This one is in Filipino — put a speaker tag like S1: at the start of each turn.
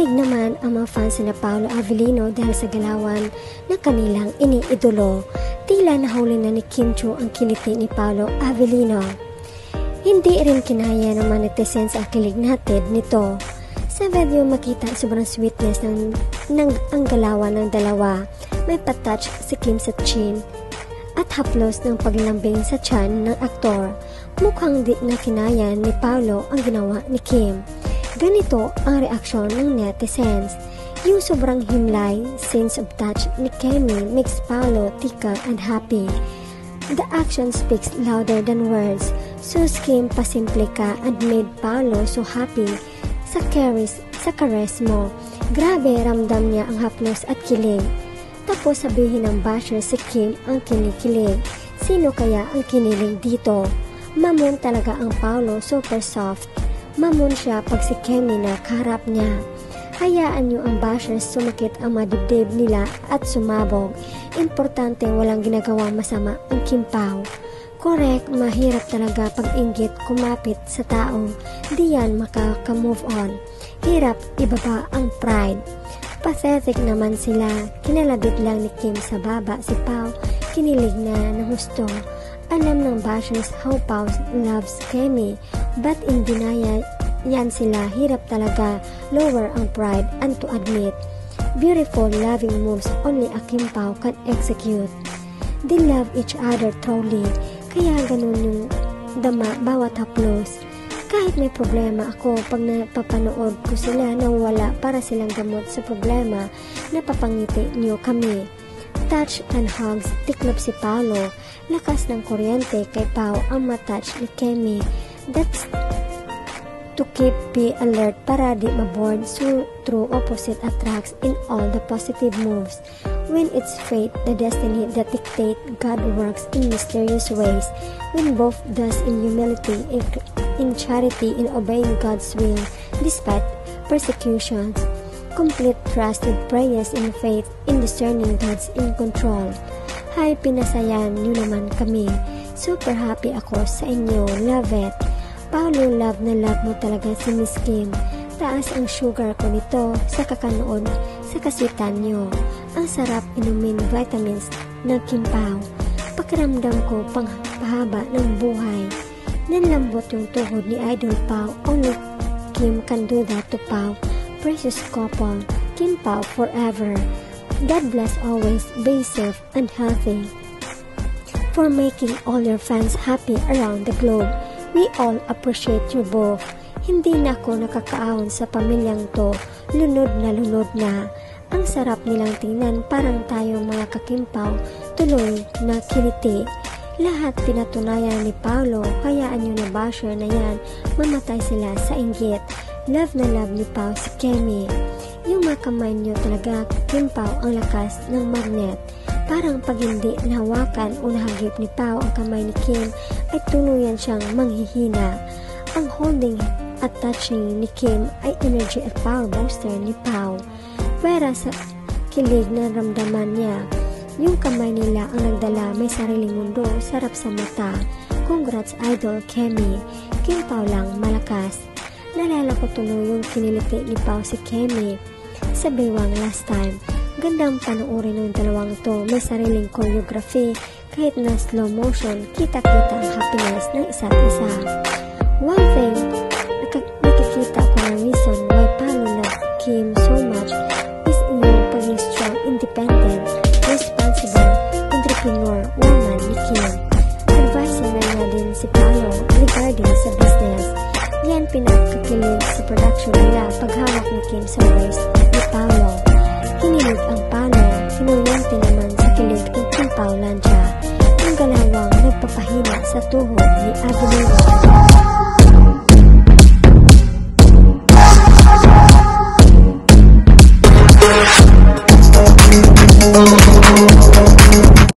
S1: Kilig naman ang mga fans na Paolo Avellino dahil sa galawan na kanilang iniidolo. Tila nahuli na ni Kim Chiu ang kiliti ni Paolo Avellino. Hindi rin kinaya ng mga netizens ang kilig natin nito. Sa video makita sobrang sweetness ng ang galawan ng dalawa. May patouch si Kim sa chin at haplos ng paglambing sa tiyan ng aktor. Mukhang di na kinaya ni Paolo ang ginawa ni Kim. Ganito ang reaksyon ng netizens. Yung sobrang himlay, sense of touch ni Kemi makes Paolo tickle and happy. The action speaks louder than words. Sus Kim, pasimple ka and made Paolo so happy. Sa caress mo, grabe ramdam niya ang haplos at kilig. Tapos sabihin ng basher si Kim ang kinikilig. Sino kaya ang kinilig dito? Mamon talaga ang Paolo, super soft. Mamon siya pag si Kemi na kaharap niya. Hayaan niyo ang bashers sumakit ang madibdib nila at sumabog. Importante walang ginagawang masama ang Kim Pao. Correct, mahirap talaga pag-inggit kumapit sa taong di yan makaka-move on. Hirap ibaba ang pride. Pathetic naman sila. Kinalabit lang ni Kim sa baba si Pao. Kinilig na ng gusto. Alam ng bashers how Pao loves Kemi, but in denial yan sila. Hirap talaga lower ang pride and to admit. Beautiful loving moves only a Kim Pao can execute. They love each other truly, kaya ganun yung dama bawat haplos. Kahit may problema ako, pag napapanood ko sila nawala para silang gamot sa problema, napapangiti niyo kami. Touch and hugs, tiklop si Paolo. Lakas ng kuryente kay Pao ang matouch ni Kemi. That's to keep be alert para di maboard, so true opposite attracts in all the positive moves. When it's fate, the destiny that dictate, God works in mysterious ways. When both does in humility, in charity, in obeying God's will, despite persecutions. Complete trusted prayers in faith, in discerning God's in control. Hi, pinasayan nyo naman kami. Super happy ako sa inyo. Love it. Paolo, love na love mo talaga si Miss Kim. Taas ang sugar ko nito sa kakanood sa kasitan nyo. Ang sarap inumin vitamins ng Kim Pao. Pakiramdam ko pahaba ng buhay. Nanlambot yung tuhod ni Idol Pao. Only Kim can do that to Pao. Precious couple, Kim Pao forever. God bless always, be safe and healthy. For making all your fans happy around the globe, we all appreciate you both. Hindi na ako nakakaahon sa pamilyang to, lunod na. Ang sarap nilang tingnan, parang tayo mga kakimpaw, tuloy na kiliti. Lahat pinatunayan ni Paolo, hayaan nyo na basher na yan, mamatay sila sa inggit. Love na love ni Pao si Kemi. Yung mga kamay nyo talaga, Kim Pao ang lakas ng magnet. Parang pag hindi nahawakan o nahagip ni Pao ang kamay ni Kim, ay tuluyan siyang manghihina. Ang holding at touching ni Kim ay energy at power booster ni Pao. Pwera sa kilig na ramdaman niya. Yung kamay nila ang nagdala, may sariling mundo, sarap sa mata. Congrats Idol Kemi. Kim Pao lang malakas. Nalala ko tuloy yung kiniliti ni Pao si Kemi sa Baywang last time. Gandang panoorin ng dalawang to. May sariling choreography. Kahit na slow motion, kita-kita ang happiness ng isa't isa. One thing, nakikita ko na reason why Paolo love Kim so much is in yung paging strong, independent, responsible, entrepreneur, woman ni Kim. Advice na niya din si Paolo regarding sa business. Yan pinagkakilig sa production nila paghawak ni Kim sa waist ni Paolo. Kinilig ang Paolo, kinulente naman sa kilig ang Kim Pao Lancia. Ang galawang nagpapahina sa tuhod ni Avellino.